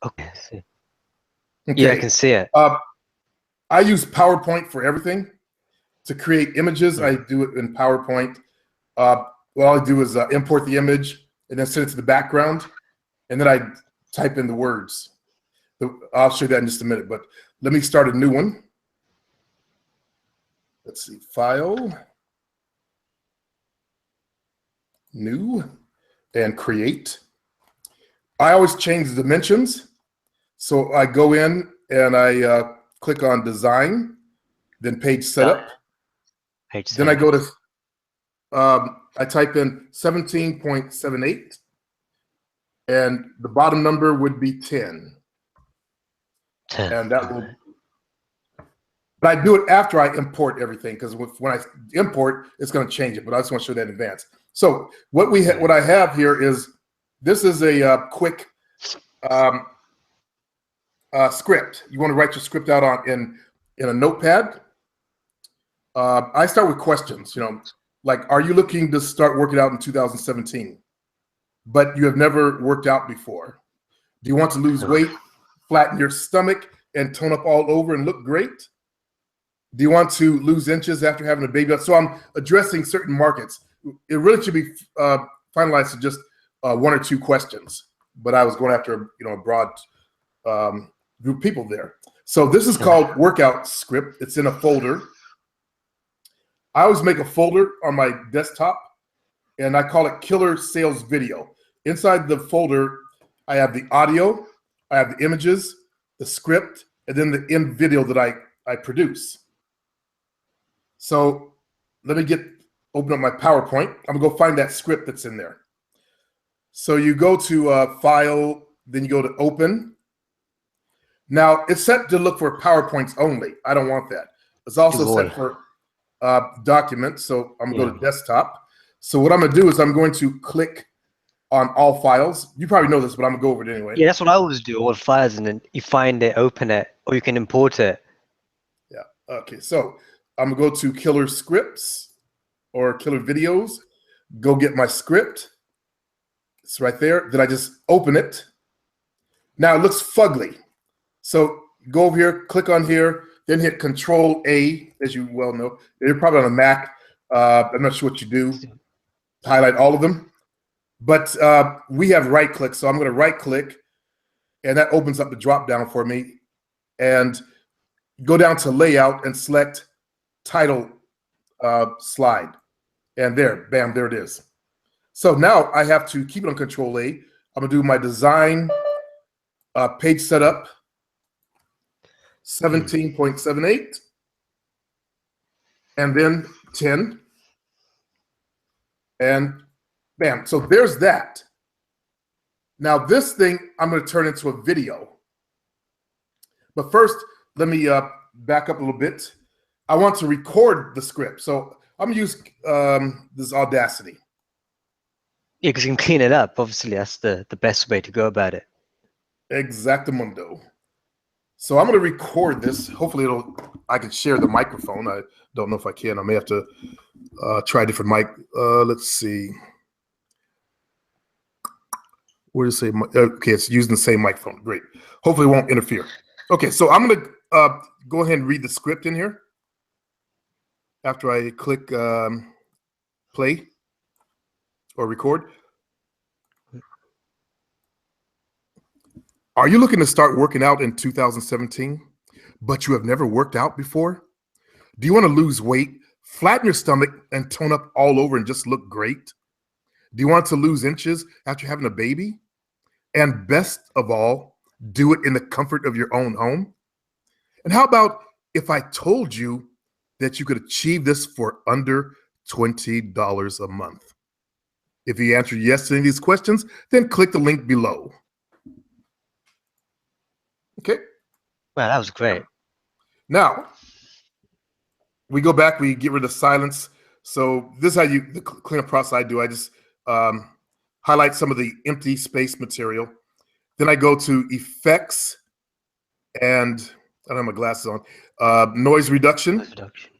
Okay. I see. Okay. Yeah, I can see it. I use PowerPoint for everything. To create images, I do it in PowerPoint. What I'll do is import the image and then send it to the background, and then I type in the words. I'll show you that in just a minute, but let me start a new one. Let's see, File, New, and Create. I always change the dimensions. So I go in and I click on Design, then Page Setup. Then I go to, I type in 17.78, and the bottom number would be 10. 10. And that will, but I do it after I import everything, because when I import, it's going to change it, but I just want to show that in advance. So what I have here is, this is a quick script. You want to write your script out in a notepad. I start with questions, like, are you looking to start working out in 2017, but you have never worked out before? Do you want to lose weight, flatten your stomach, and tone up all over and look great? Do you want to lose inches after having a baby? So I'm addressing certain markets. It really should be finalized to just 1 or 2 questions, but I was going after a broad group of people there. So this is called Workout Script. It's in a folder. I always make a folder on my desktop, and I call it Killer Sales Video. Inside the folder, I have the audio, I have the images, the script, and then the end video that I produce. So let me open up my PowerPoint. I'm gonna go find that script that's in there. So you go to File, then you go to Open. Now it's set to look for PowerPoints only. I don't want that. It's also set for Documents. So I'm gonna go to Desktop. So what I'm gonna do is I'm going to click on All Files. You probably know this, but I'm gonna go over it anyway. Yeah, that's what I always do. All files, and then you find it, open it, or you can import it. Yeah. Okay. So I'm gonna go to Killer Scripts or Killer Videos. Go get my script. It's right there. Then I just open it. Now it looks fugly. So go over here, click on here, then hit Control A, as you well know. You're probably on a Mac. I'm not sure what you do. Highlight all of them. But we have right click. So I'm going to right click, and that opens up the drop down for me. And go down to Layout and select Title Slide. And there, bam, there it is. So now I have to keep it on Control A. I'm gonna do my design, page setup, 17.78, and then 10, and bam. So there's that. Now this thing I'm gonna turn into a video. But first, let me back up a little bit. I want to record the script. So I'm gonna use this Audacity. Yeah, because you can clean it up. Obviously, that's the best way to go about it. Exactamundo. So I'm going to record this. Hopefully, I can share the microphone. I don't know if I can. I may have to try a different mic. Let's see. Where does it say? Okay, it's using the same microphone. Great. Hopefully, it won't interfere. Okay, so I'm going to go ahead and read the script in here. After I click play or record. Are you looking to start working out in 2017, but you have never worked out before? Do you want to lose weight, flatten your stomach, and tone up all over and just look great? Do you want to lose inches after having a baby? And best of all, do it in the comfort of your own home? And how about if I told you that you could achieve this for under $20 a month? If you answer yes to any of these questions, then click the link below. Okay. Wow, that was great. Now, we go back, we get rid of silence. So this is how the cleanup process I do. I just highlight some of the empty space material. Then I go to Effects, and I don't have my glasses on. Noise reduction. Noise reduction.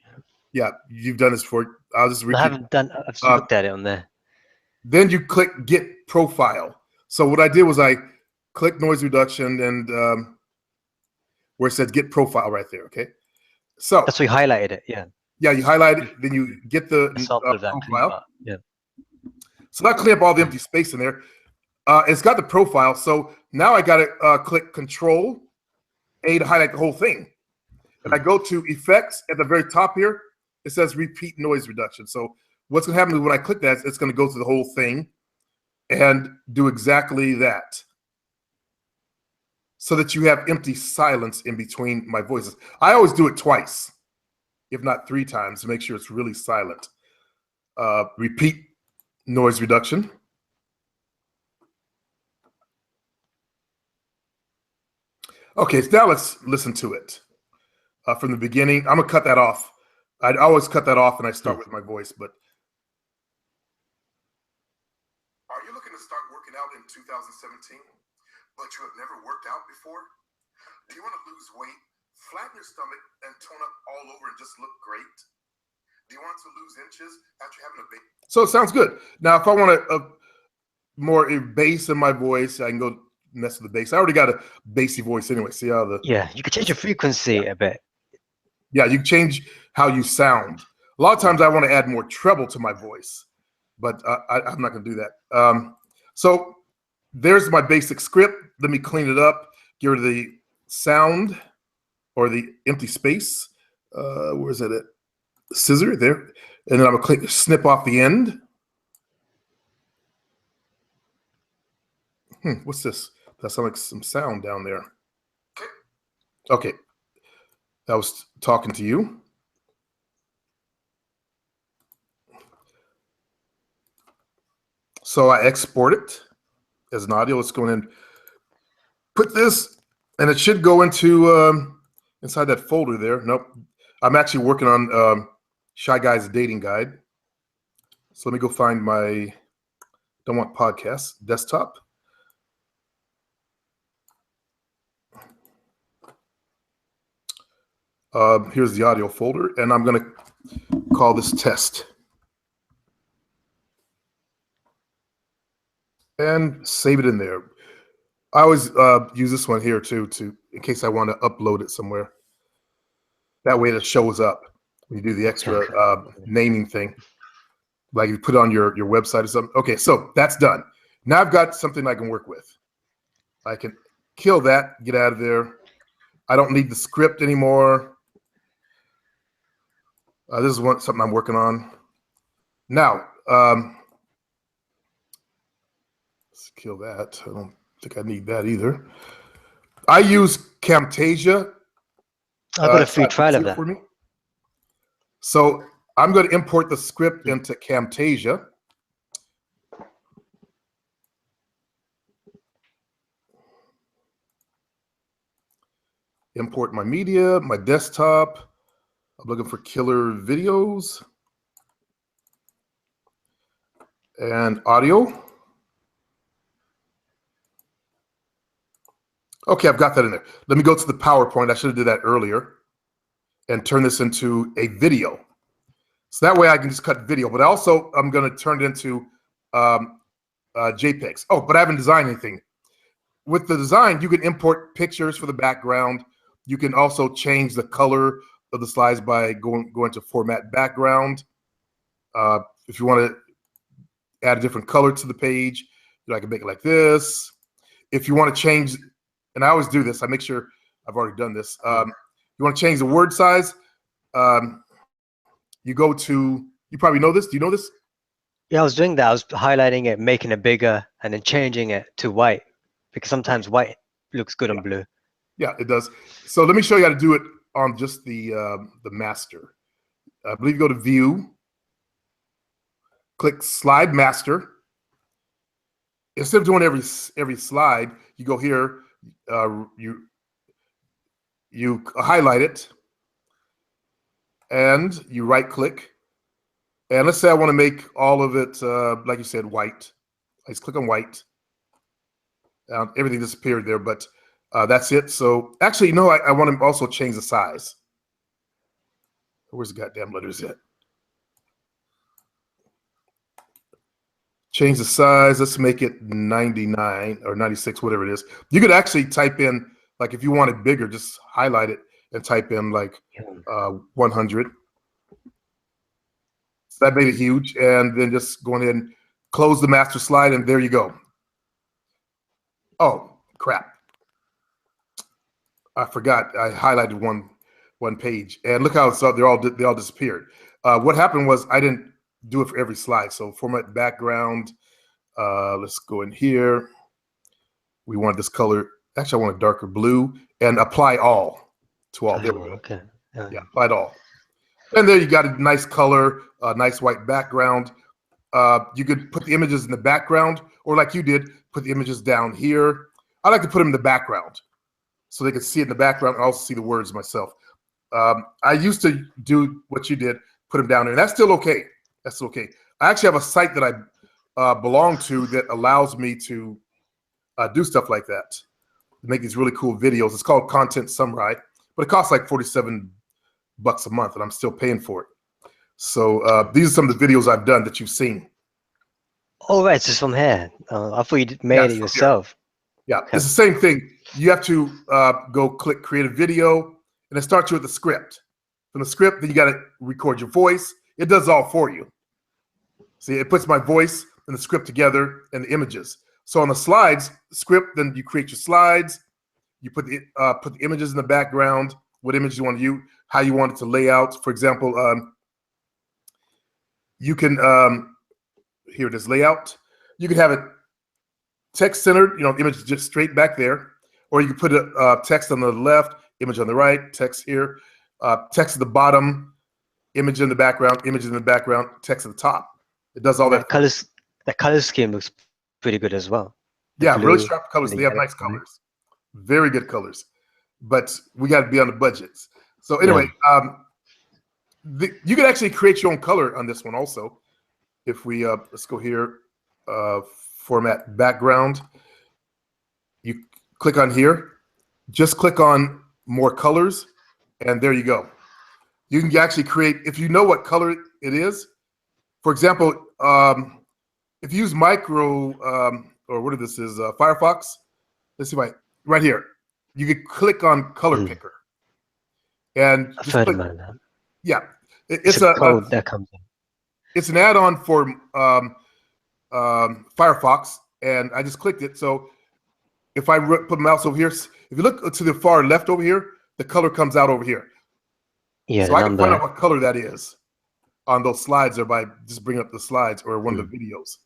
Yeah, you've done this before. I'll just repeat. I haven't done. I've just looked at it on there. Then you click Get Profile. So what I did was I click noise reduction, and where it says get profile right there. Okay, so That's why you highlighted it. Yeah. yeah, you highlight it, then you get the Example of that profile. part. Yeah. So that clean up all the empty space in there. It's got the profile. So now I got to click Control A to highlight the whole thing. And I go to Effects at the very top here. It says Repeat Noise Reduction. So what's going to happen when I click that, it's going to go through the whole thing and do exactly that, so that you have empty silence in between my voices. I always do it twice, if not 3 times, to make sure it's really silent. Repeat noise reduction. Okay, so now let's listen to it from the beginning. I'm gonna cut that off. I'd always cut that off and I start with my voice, but. Are you looking to start working out in 2017, but you have never worked out before? Do you want to lose weight, flatten your stomach, and tone up all over and just look great? Do you want to lose inches after having a baby? So it sounds good. Now, if I want more bass in my voice, I can go mess with the bass. I already got a bassy voice anyway. See how the You can change the frequency a bit. Yeah, you can change how you sound. A lot of times I want to add more treble to my voice, but I'm not going to do that. So there's my basic script. Let me clean it up, get rid of the sound or the empty space. Where is it at? Scissor there. And then I'm going to snip off the end. What's this? That sounds like some sound down there. Okay. I was talking to you. So I export it as an audio. Let's go in and put this, and it should go into inside that folder there. Nope. I'm actually working on Shy Guy's Dating Guide. So let me go find my Don't Want Podcast desktop. Here's the audio folder, and I'm going to call this test. And save it in there. I always use this one here too, in case I want to upload it somewhere. That way it shows up when you do the extra naming thing, like you put it on your website or something. Okay, so that's done. Now I've got something I can work with. I can kill that, get out of there. I don't need the script anymore. This is something I'm working on. Now, let's kill that. I don't think I need that either. I use Camtasia. I've got a free trial of that. For me. So I'm going to import the script into Camtasia. Import my media, my desktop. I'm looking for killer videos and audio. Okay, I've got that in there. Let me go to the PowerPoint. I should have did that earlier and turn this into a video. So that way I can just cut video, but also I'm going to turn it into JPEGs. Oh, but I haven't designed anything. With the design, you can import pictures for the background. You can also change the color of the slides by going to format background. If you want to add a different color to the page, I can make it like this. If you want to change, and I always do this, I make sure I've already done this. You want to change the word size, you go to, you probably know this. Do you know this? Yeah, I was doing that. I was highlighting it, making it bigger, and then changing it to white, because sometimes white looks good on blue. Yeah, it does. So let me show you how to do it on just the master. I believe you go to View, click Slide Master. Instead of doing every slide, you go here, you highlight it, and you right click. And let's say I want to make all of it, like you said, white. I just click on white. Everything disappeared there, but that's it. So actually, no, I want to also change the size. Where's the goddamn letters at? Change the size. Let's make it 99 or 96, whatever it is. You could actually type in, like if you want it bigger, just highlight it and type in like 100. So that made it huge. And then just go ahead and close the master slide, and there you go. Oh, crap. I forgot. I highlighted one page. And look how they all disappeared. What happened was I didn't do it for every slide. So format background. Let's go in here. We want this color. Actually, I want a darker blue, and apply all to all. There we go. Okay. Yeah, apply it all. And there you got a nice color, a nice white background. You could put the images in the background, or like you did, put the images down here. I like to put them in the background so they can see it in the background and also see the words myself. I used to do what you did, put them down there. And that's still okay. That's okay. I actually have a site that I belong to that allows me to do stuff like that, make these really cool videos. It's called Content Samurai, but it costs like $47 a month, and I'm still paying for it. So these are some of the videos I've done that you've seen. Oh, right, it's just from here. I thought you made it yourself. Yeah, it's the same thing. You have to go click create a video, and it starts you with the script. From the script, then you got to record your voice. It does all for you. See, it puts my voice and the script together and the images. So on the slides, script, then you create your slides. You put the images in the background, what images you want to use, how you want it to lay out. For example, you can, here it is, layout. You can have it text centered, the image is just straight back there. Or you can put a text on the left, image on the right, text here, text at the bottom, image in the background, images in the background, text at the top. It does all that. The color scheme looks pretty good as well. Yeah, really sharp colors. They have nice colors. Very good colors. But we got to be on the budgets. So anyway, you can actually create your own color on this one also. If we, let's go here, format background. You click on here. Just click on more colors, and there you go. You can actually create, if you know what color it is. For example, if you use Micro, or what this is, Firefox, let's see, right here, you could click on color picker. And I've heard about that. Yeah. It's a code that comes in. It's an add-on for Firefox, and I just clicked it. So if I put the mouse over here, if you look to the far left over here, the color comes out over here. Yeah, so I can find out what color that is on those slides, or by just bringing up the slides or one of the videos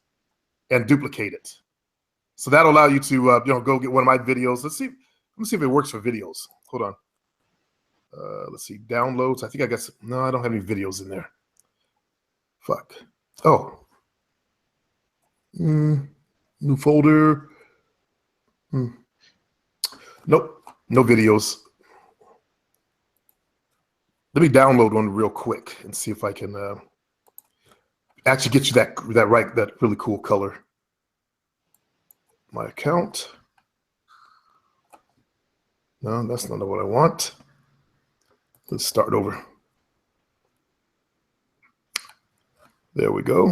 and duplicate it. So that'll allow you to go get one of my videos. Let me see if it works for videos. Hold on. Let's see, downloads. I think I got some, no, I don't have any videos in there. Fuck. Oh. New folder. Nope, no videos. Let me download one real quick and see if I can actually get you that really cool color. My account. No, that's not what I want. Let's start over. There we go.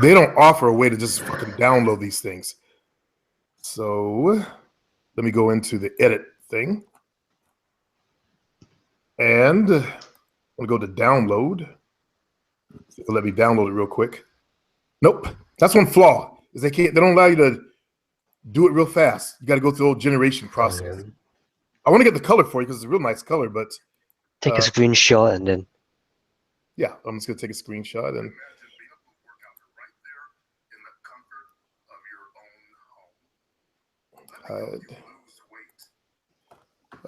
They don't offer a way to just fucking download these things. So let me go into the edit thing. And I'm gonna go to download. Let me download it real quick. Nope, that's one flaw. Is they don't allow you to do it real fast. You got to go through the whole generation process. I want to get the color for you because it's a real nice color, but take a screenshot and then. Yeah, I'm just gonna take a screenshot and.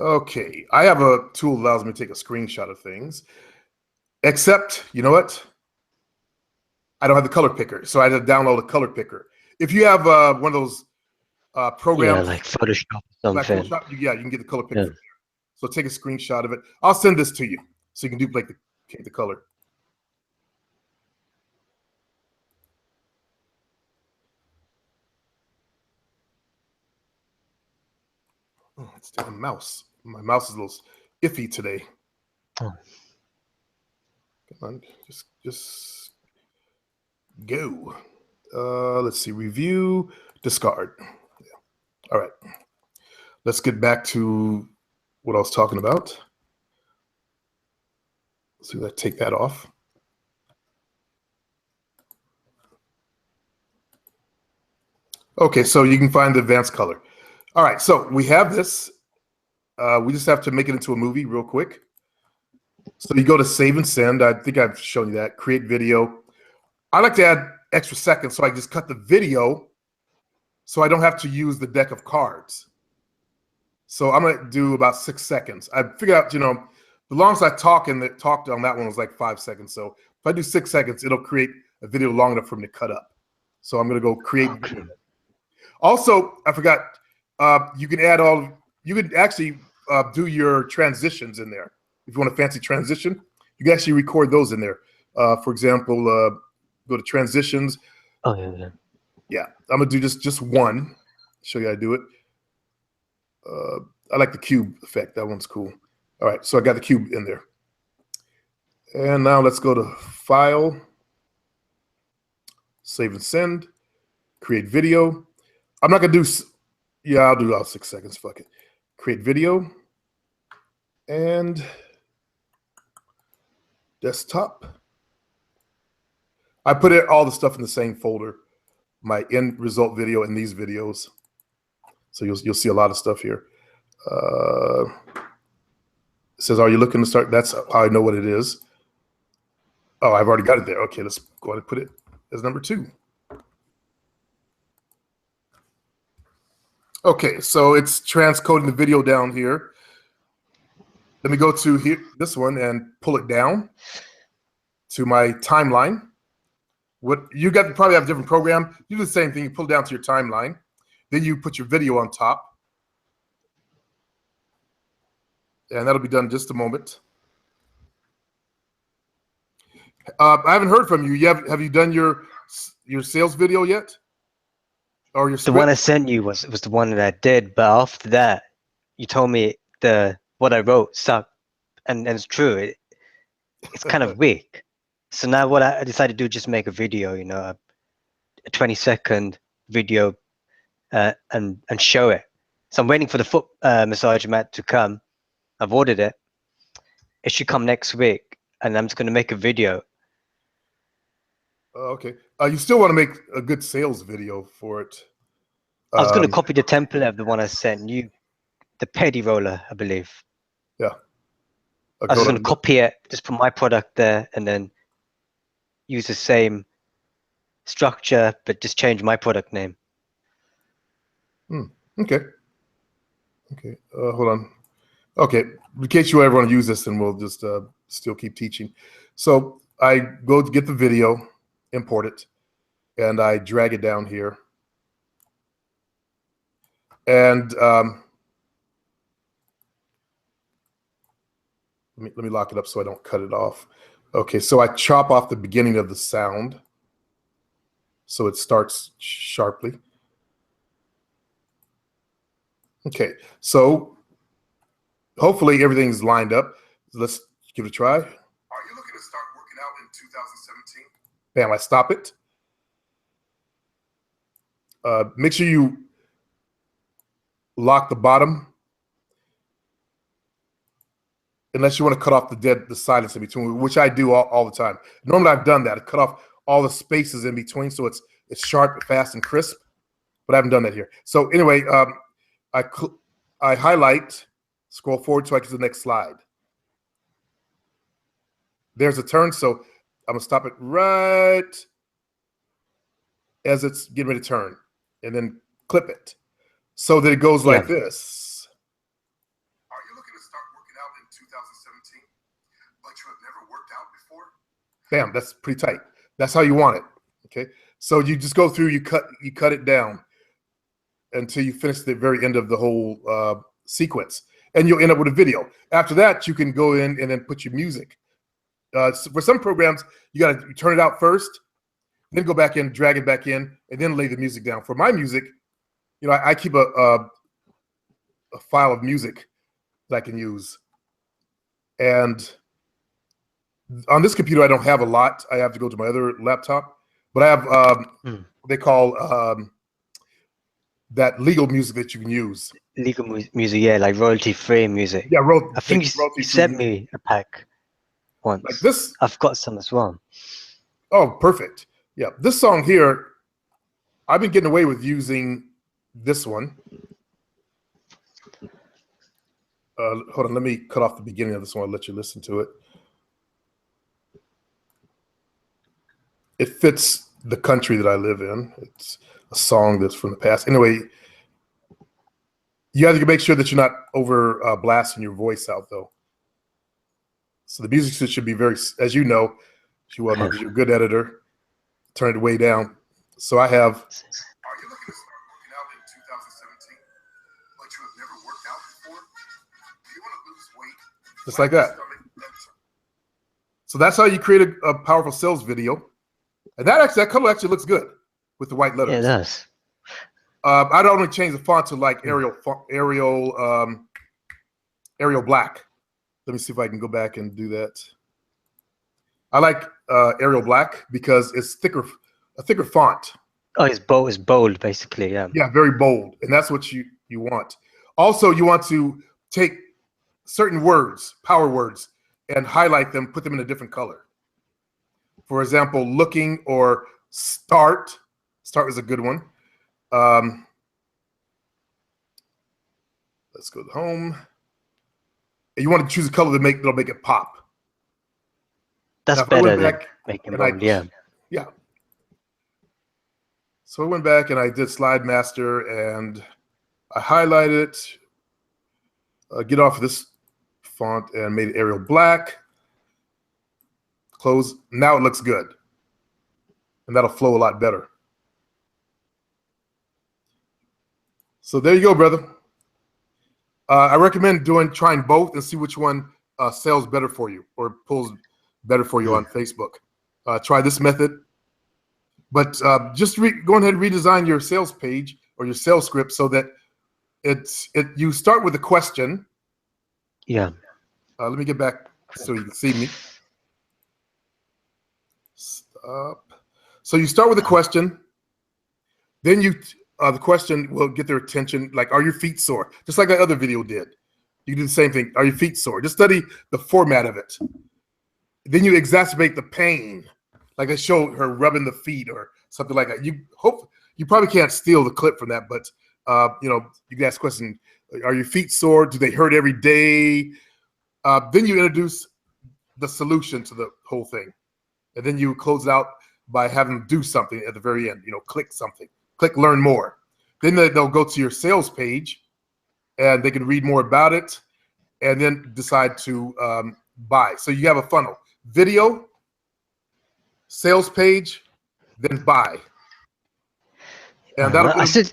Okay, I have a tool that allows me to take a screenshot of things. Except, you know what? I don't have the color picker, so I had to download a color picker. If you have one of those programs, like Photoshop or something. Like Photoshop, you can get the color picker. Yeah. So take a screenshot of it. I'll send this to you so you can duplicate the color. Oh, it's a mouse. My mouse is a little iffy today. Oh. on, just go. Let's see, review, discard. Yeah. All right. Let's get back to what I was talking about. So let's take that off. Okay, so you can find the advanced color. All right, so we have this. We just have to make it into a movie real quick. So you go to save and send. I think I've shown you that. Create video. I like to add extra seconds, so I just cut the video so I don't have to use the deck of cards. So I'm gonna do about 6 seconds. I figured out, the longest I talked on that one was like 5 seconds. So if I do 6 seconds, it'll create a video long enough for me to cut up. So I'm gonna go create video. Also, I forgot, you can actually do your transitions in there. If you want a fancy transition, you can actually record those in there. For example, go to transitions. Oh, yeah. Yeah, I'm gonna do just one. Show you how to do it. I like the cube effect. That one's cool. All right, so I got the cube in there. And now let's go to File, Save and Send, Create Video. I'm not gonna do, yeah, I'll do about 6 seconds. Fuck it. Create video and desktop. I put all the stuff in the same folder, my end result video and these videos. So you'll see a lot of stuff here. It says, are you looking to start? That's how I know what it is. Oh, I've already got it there. Okay, let's go ahead and put it as number 2. Okay, so it's transcoding the video down here. Let me go to here, this one, and pull it down to my timeline. You probably have a different program. You do the same thing. You pull it down to your timeline. Then you put your video on top. And that'll be done in just a moment. I haven't heard from you. Have you done your sales video yet? Or your script? The one I sent you was the one that I did, but after that, you told me what I wrote sucked, and it's true. It's kind of weak. So now what I decided to do, just make a video, a 20-second video, and show it. So I'm waiting for the foot massage mat to come. I've ordered it. It should come next week, and I'm just going to make a video. Okay. You still want to make a good sales video for it. I was going to copy the template of the one I sent you, the Pedi roller, I believe. Yeah. I was going to copy it, just put my product there, and then use the same structure, but just change my product name. Okay. Okay. Hold on. Okay. In case you ever want to use this, then we'll just still keep teaching. So I go to get the video, import it, and I drag it down here. And let me lock it up so I don't cut it off. Okay, so I chop off the beginning of the sound so it starts sharply. Okay, so hopefully everything's lined up. Let's give it a try. Are you looking to start working out in 2017? Bam, I stop it. Make sure you lock the bottom, unless you want to cut off the silence in between, which I do all the time. Normally I've done that. I cut off all the spaces in between so it's sharp, fast, and crisp, but I haven't done that here. So anyway, I highlight, scroll forward so I get to the next slide. There's a turn, so I'm gonna stop it right as it's getting ready to turn, and then clip it so that it goes like this. Are you looking to start working out in 2017, but you have never worked out before? Bam, that's pretty tight. That's how you want it. Okay, so you just go through, you cut it down until you finish the very end of the whole sequence, and you'll end up with a video. After that, you can go in and then put your music. So for some programs, you got to turn it out first, then go back in, drag it back in, and then lay the music down. For my music, I keep a file of music that I can use, and On this computer, I don't have a lot. I have to go to my other laptop, but I have what they call that legal music that you can use. Legal music, yeah, like royalty-free music. Yeah, I think you sent me a pack once. Like this. I've got some as well. Oh, perfect. Yeah, this song here, I've been getting away with using this one. Hold on, let me cut off the beginning of this one. I'll let you listen to it. It fits the country that I live in. It's a song that's from the past. Anyway, you have to make sure that you're not over blasting your voice out, though. So the music should be very, as you know, well knows, you're a good editor. Turn it way down. So I have. Are you looking to start working out in 2017, but you have never worked out before? Do you want to lose weight? Just like that. So that's how you create a powerful sales video. And that color actually looks good with the white letters. Yeah, it does. I'd only change the font to like Arial Black. Let me see if I can go back and do that. I like Arial Black because it's a thicker font. Oh, it's bold, basically. Yeah. Yeah, very bold, and that's what you want. Also, you want to take certain words, power words, and highlight them, put them in a different color. For example, looking or start. Start is a good one. Let's go to home. You want to choose a color that'll make it pop. That's better than making bold, yeah. Yeah. So I went back and I did Slide Master and I highlighted it, get off this font and made it Arial Black. Close. Now it looks good. And that'll flow a lot better. So there you go, brother. I recommend trying both and see which one sells better for you or pulls better for you on Facebook. Try this method. But just go ahead and redesign your sales page or your sales script so that you start with a question. Yeah. Let me get back so you can see me. Stop. So you start with a question. Then the question will get their attention, like, are your feet sore? Just like that other video did. You do the same thing. Are your feet sore? Just study the format of it. Then you exacerbate the pain. Like I showed her rubbing the feet or something like that. You probably can't steal the clip from that, but you can ask questions. Are your feet sore? Do they hurt every day? Then you introduce the solution to the whole thing. And then you close it out by having them do something at the very end. Click something. Click learn more. Then they'll go to your sales page and they can read more about it and then decide to buy. So you have a funnel. Video, sales page, then buy. And I still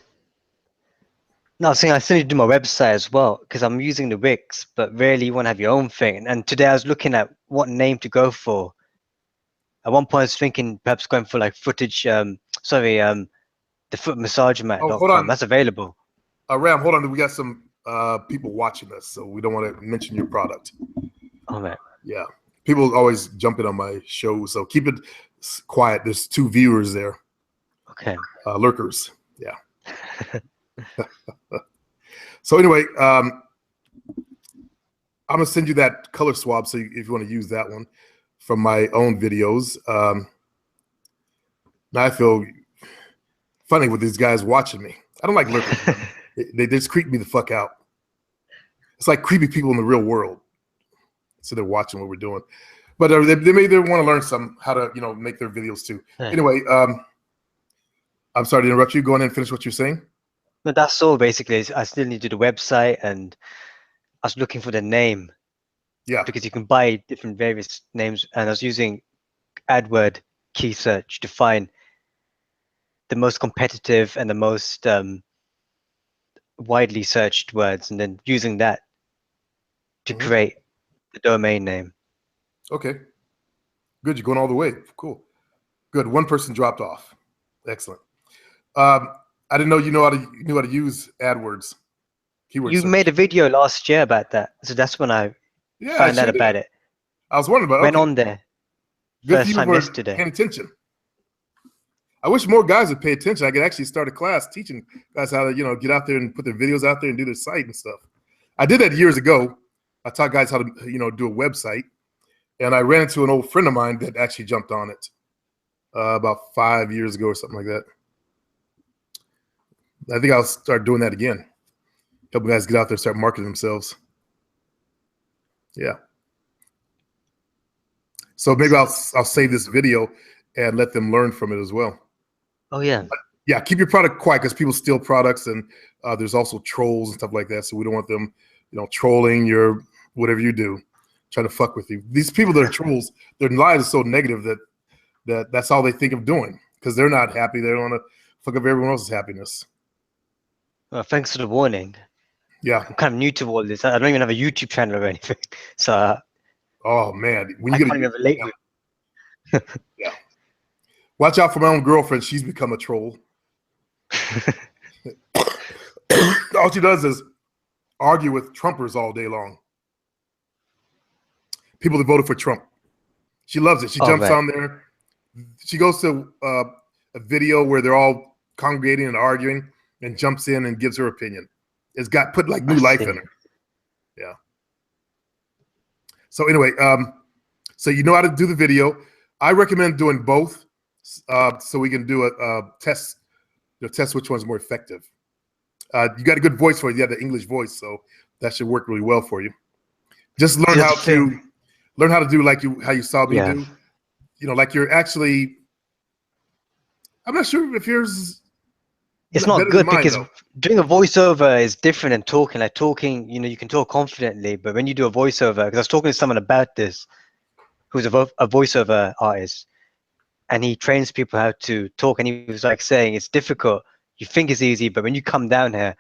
need to do my website as well because I'm using the Wix, but really you want to have your own thing. And today I was looking at what name to go for. At one point I was thinking perhaps going for like footage, the footmassagemat.com. Hold on. That's available. Ram, hold on. We got some people watching us, so we don't want to mention your product. Oh, man. Yeah. People always jump in on my show, so keep it quiet. There's 2 viewers there. Okay. Lurkers. Yeah. So anyway, I'm going to send you that color swab so if you want to use that one from my own videos. Now I feel funny with these guys watching me. I don't like lurkers. They just creep me the fuck out. It's like creepy people in the real world. So they're watching what we're doing. But they want to learn how to make their videos too. Yeah. Anyway, I'm sorry to interrupt you. Go on and finish what you're saying. No, that's all basically. I still need to do the website and I was looking for the name. Yeah. Because you can buy different various names and I was using AdWord key search to find the most competitive and the most widely searched words and then using that to create the domain name. Okay. Good. You're going all the way. Cool. Good. One person dropped off. Excellent. I didn't know you knew how to use AdWords. You made a video last year about that. So that's when I found out about it. I was wondering about. Went Okay. on there Good for first you time for yesterday. paying attention. I wish more guys would pay attention. I could actually start a class teaching guys how to, get out there and put their videos out there and do their site and stuff. I did that years ago. I taught guys how to, do a website, and I ran into an old friend of mine that actually jumped on it about 5 years ago or something like that. I think I'll start doing that again. Help guys get out there and start marketing themselves. Yeah. So maybe I'll save this video and let them learn from it as well. Oh yeah. But yeah, keep your product quiet because people steal products, and there's also trolls and stuff like that. So we don't want them, trolling your whatever you do, trying to fuck with you. These people that are trolls, their lives are so negative that's all they think of doing because they're not happy. They don't want to fuck up everyone else's happiness. Well, thanks for the warning. Yeah. I'm kind of new to all this. I don't even have a YouTube channel or anything, so oh man, when I you can't even relate with. Yeah. Watch out for my own girlfriend. She's become a troll. All she does is argue with Trumpers all day long. People that voted for Trump. She loves it. She jumps on there. She goes to a video where they're all congregating and arguing and jumps in and gives her opinion. It's got put like new life in her. Yeah. So anyway, so you know how to do the video. I recommend doing both so we can do a test, test which one's more effective. You got a good voice for it. You have the English voice, so that should work really well for you. Just learn how to do like how you saw me do. Like you're actually. I'm not sure if yours. It's not good because doing a voiceover is different than talking. Like talking, you can talk confidently, but when you do a voiceover, because I was talking to someone about this, who's a voiceover artist, and he trains people how to talk, and he was like saying it's difficult. You think it's easy, but when you come down here,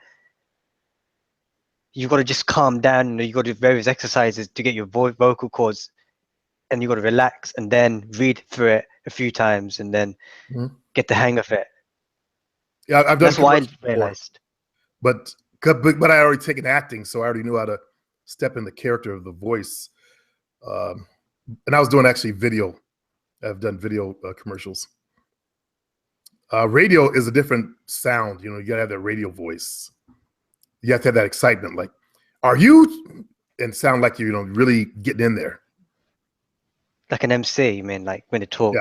you've got to just calm down. You've got to do various exercises to get your vocal cords, and you've got to relax and then read through it a few times and then get the hang of it. Yeah, I've done. That's why I realized. But I already taken acting, so I already knew how to step in the character of the voice. And I was doing actually video. I've done video commercials. Radio is a different sound. You gotta have that radio voice. You have to have that excitement. Like, are you? And sound like you're, really getting in there. Like an MC, you mean, like when they talk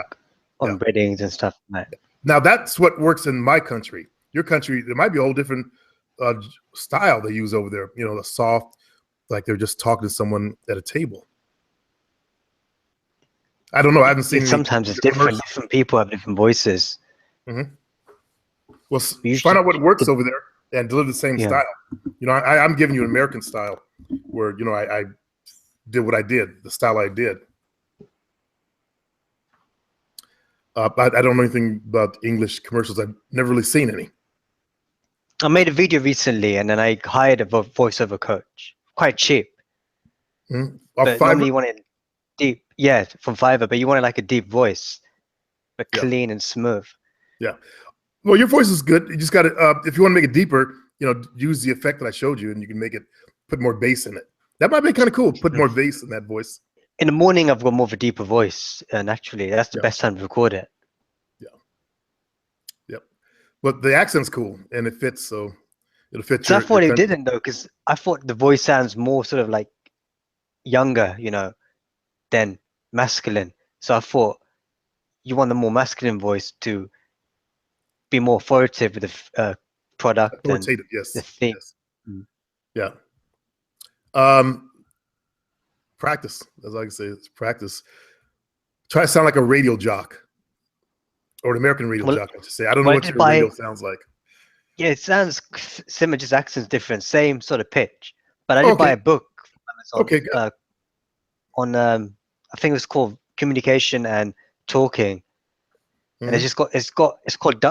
on weddings and stuff like that. Now that's what works in my country. Your country, there might be a whole different style they use over there. The soft, like they're just talking to someone at a table. I don't know. I haven't seen. Sometimes it's different. Different people have different voices. Mm-hmm. Well, find out what works over there and deliver the same style. I'm giving you an American style, where I did what I did, the style I did. I don't know anything about English commercials. I've never really seen any. I made a video recently, and then I hired a voiceover coach, quite cheap. Mm-hmm. But normally you wanted deep, from Fiverr. But you wanted like a deep voice, but clean and smooth. Yeah. Well, your voice is good. You just got to, if you want to make it deeper, use the effect that I showed you, and you can make it put more bass in it. That might be kind of cool. Put more bass in that voice. In the morning, I've got more of a deeper voice, and actually, that's the best time to record it. Yeah. Yep. But the accent's cool, and it fits, so it'll fit. So I thought it didn't though, because I thought the voice sounds more sort of like younger, than masculine. So I thought you want the more masculine voice to be more authoritative with the product and the thing. Yes. Yeah. Practice, as I can say, it's practice. Try to sound like a radio jock or an American radio jock. I should say. I don't know what your radio sounds like. Yeah, it sounds similar, just accents different, same sort of pitch. But I did buy a book from Amazon, on I think it was called Communication and Talking, and it's called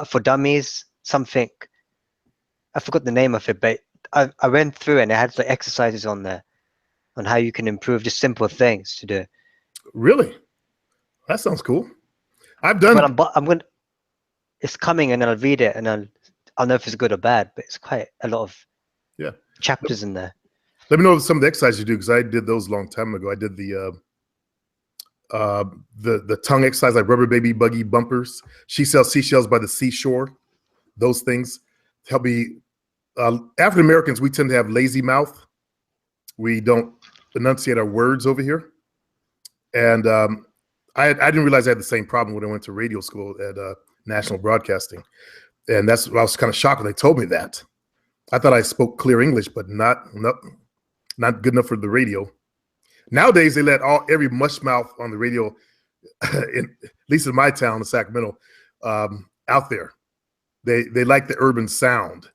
for Dummies something. I forgot the name of it, but I went through and it had the exercises on there on how you can improve just simple things to do. Really? That sounds cool. I've done. But I'm going. It's coming, and I'll read it, and I'll know if it's good or bad. But it's quite a lot of chapters in there. Let me know some of the exercises you do, because I did those a long time ago. I did the The tongue exercise, like rubber baby buggy bumpers. She sells seashells by the seashore. Those things help me. African Americans, we tend to have lazy mouth. We don't enunciate our words over here. And I didn't realize I had the same problem when I went to radio school at National Broadcasting. And I was kind of shocked when they told me that. I thought I spoke clear English, but not good enough for the radio. Nowadays, they let every mush mouth on the radio, at least in my town, in Sacramento, out there. They like the urban sound,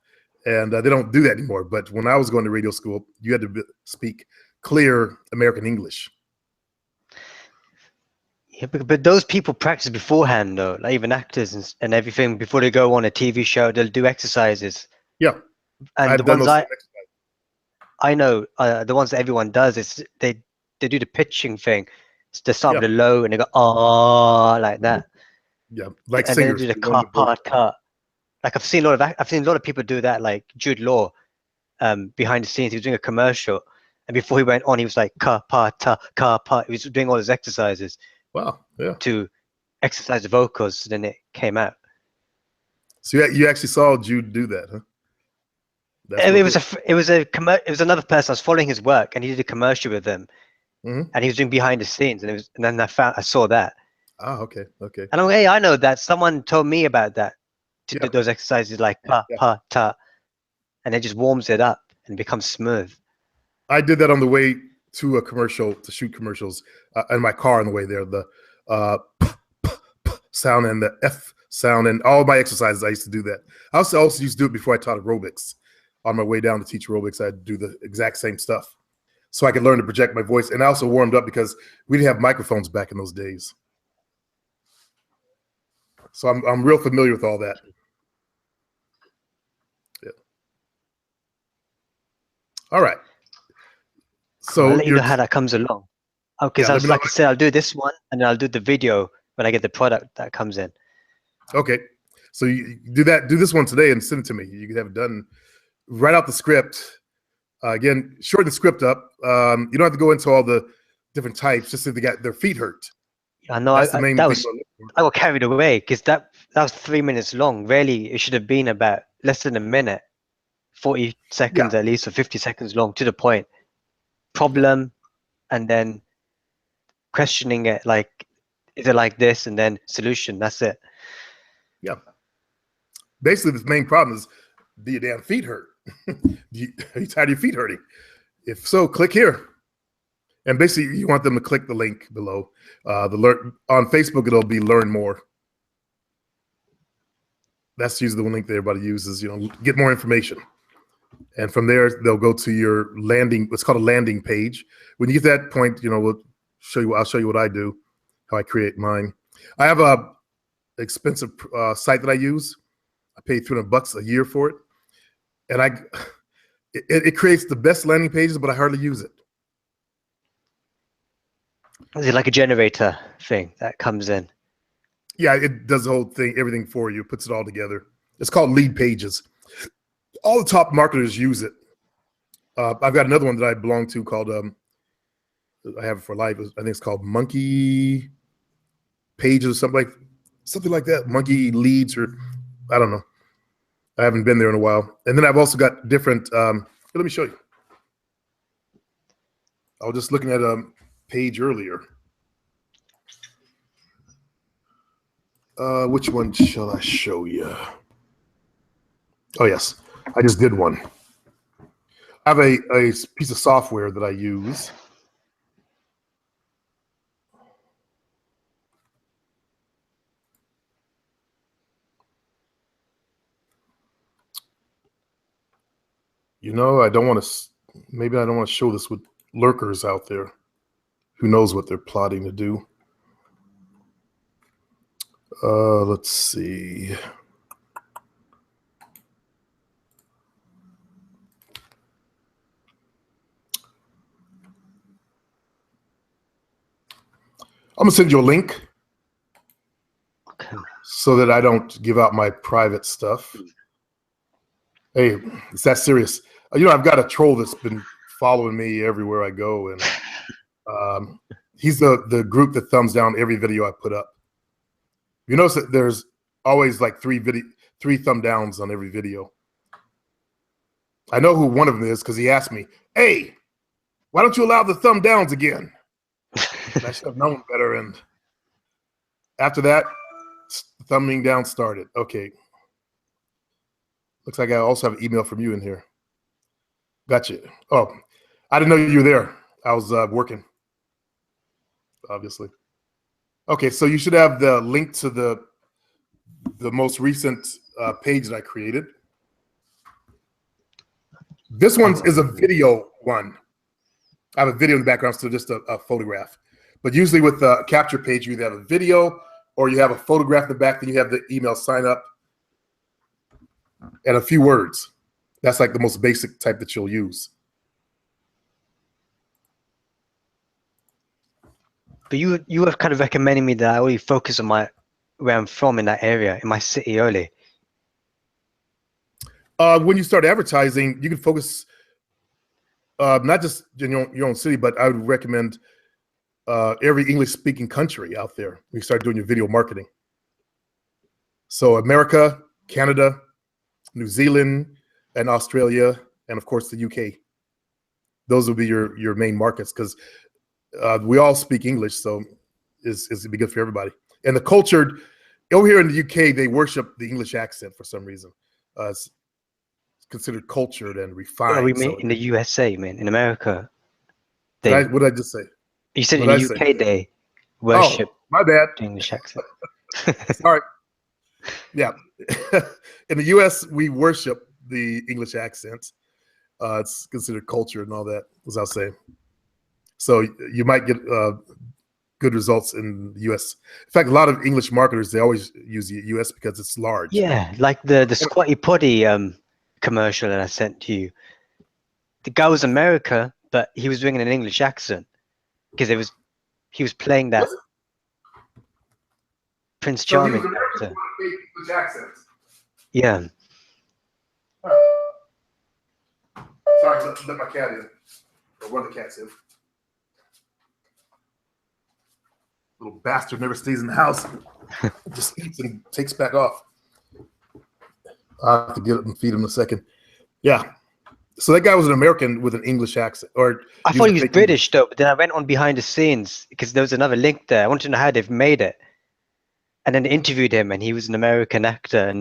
and they don't do that anymore. But when I was going to radio school, you had to speak clear American English. Yeah, but those people practice beforehand, though. Like even actors and everything, before they go on a TV show, they'll do exercises. Yeah, and the ones I know, the ones that everyone does is they do the pitching thing. They start with the low and they go like that. Yeah, like and singers. Then they do the cut. Like I've seen a lot of people do that. Like Jude Law, behind the scenes, he was doing a commercial, and before he went on, he was like ka pa ta ka pa. He was doing all his exercises. Wow, yeah. To exercise the vocals, so then it came out. So you actually saw Jude do that, huh? It was another person. I was following his work, and he did a commercial with them, and he was doing behind the scenes, and then I saw that. Ah, okay. And I'm like, hey, I know that. Someone told me about that. To do those exercises like pa pa ta, and it just warms it up and becomes smooth. I did that on the way to a commercial to shoot commercials in my car on the way there. The p sound and the F sound and all my exercises. I used to do that. I also used to do it before I taught aerobics. On my way down to teach aerobics, I'd do the exact same stuff, so I could learn to project my voice. And I also warmed up because we didn't have microphones back in those days. So I'm real familiar with all that. Yeah. All right. So I'll let you know how that comes along. Because like I said, I'll do this one and then I'll do the video when I get the product that comes in. Okay. So you do this one today and send it to me. You can have it done. Write out the script. Again, shorten the script up. You don't have to go into all the different types. Just if they got their feet hurt. I know. I got carried away because that was 3 minutes long. Really, it should have been about less than a minute, 40 seconds at least, or 50 seconds long, to the point. Problem, and then questioning it, like, is it like this, and then solution. That's it. Yeah. Basically, the main problem is, do your damn feet hurt? Are you tired of your feet hurting? If so, click here. And basically, you want them to click the link below. On Facebook, it'll be learn more. That's usually the link that everybody uses. Get more information. And from there, they'll go to your landing. What's called a landing page. When you get to that point, I'll show you what I do, how I create mine. I have a expensive site that I use. I pay $300 a year for it, and it creates the best landing pages, but I hardly use it. Is it like a generator thing that comes in? Yeah, it does the whole thing, everything for you, puts it all together. It's called Lead Pages. All the top marketers use it. I've got another one that I belong to called, I have it for life. I think it's called Monkey Pages or something like that. Monkey Leads, or I don't know. I haven't been there in a while. And then I've also got different, let me show you. I was just looking at a page earlier. Which one shall I show you? Oh, yes. I just did one. I have a piece of software that I use. I don't want to, maybe I don't want to show this with lurkers out there. Who knows what they're plotting to do. Let's see. I'm gonna send you a link. Okay. So that I don't give out my private stuff. Hey, it's that serious. I've got a troll that's been following me everywhere I go, and He's the group that thumbs down every video I put up. You notice that there's always like three thumb downs on every video. I know who one of them is because he asked me, "Hey, why don't you allow the thumb downs again?" And I should have known better. And after that, thumbing down started. Okay. Looks like I also have an email from you in here. Gotcha. Oh, I didn't know you were there. I was working, obviously. Okay, so you should have the link to the most recent page that I created. This one is a video one. I have a video in the background, so just a photograph. But usually with the capture page, you either have a video or you have a photograph in the back, then you have the email sign up and a few words. That's like the most basic type that you'll use. But you were kind of recommending me that I only focus on where I'm from in that area, in my city only. When you start advertising, you can focus not just in your own city, but I would recommend every English-speaking country out there when you start doing your video marketing. So America, Canada, New Zealand, and Australia, and of course the UK. Those will be your main markets because we all speak English, so it'd be good for everybody. And the cultured, over here in the UK, they worship the English accent for some reason. It's considered cultured and refined. Oh, we mean in the USA, man. In America, what did I just say? You said in the UK they worship. Oh, my bad. The English accent. Sorry. Yeah. In the US, we worship the English accent. It's considered culture and all that, as I was saying. So you might get good results in the US. In fact, a lot of English marketers, they always use the US because it's large. Yeah, like the Squatty Potty commercial that I sent to you. The guy was America, but he was doing an English accent because he was playing that Prince Charming character. English accent. Yeah. Sorry, let my cat in. Or one of the cats in. Little bastard never stays in the house. Just eats and takes back off. I'll have to get up and feed him in a second. Yeah. So that guy was an American with an English accent. Or I thought he was British though, but then I went on behind the scenes because there was another link there. I wanted to know how they've made it. And then interviewed him and he was an American actor.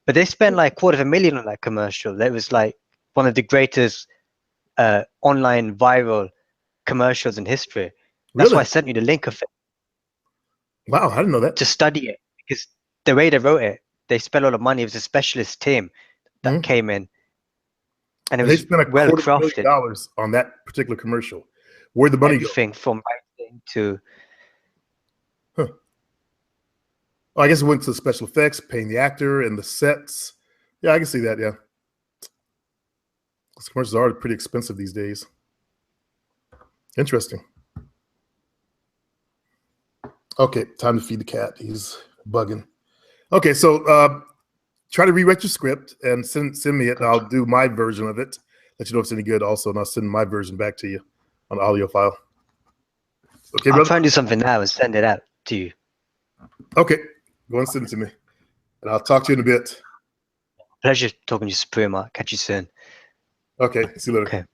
But they spent like $250,000 on that commercial. That was like one of the greatest online viral commercials in history. That's why I sent you the link of it. Wow, I didn't know that. To study it, because the way they wrote it, they spent a lot of money. It was a specialist team that came in, and it was spent well crafted. $250,000 on that particular commercial. Where'd the money Everything from writing to. Huh. Well, I guess it went to the special effects, paying the actor and the sets. Yeah, I can see that. Yeah, those commercials are pretty expensive these days. Interesting. Okay, time to feed the cat. He's bugging. Okay, so try to rewrite your script and send me it. And I'll do my version of it. Let you know if it's any good also, and I'll send my version back to you on the audio file. Okay, brother? I'll try and do something now and send it out to you. Okay, go and send it to me. And I'll talk to you in a bit. Pleasure talking to you, Supreme. I'll catch you soon. Okay, see you later. Okay.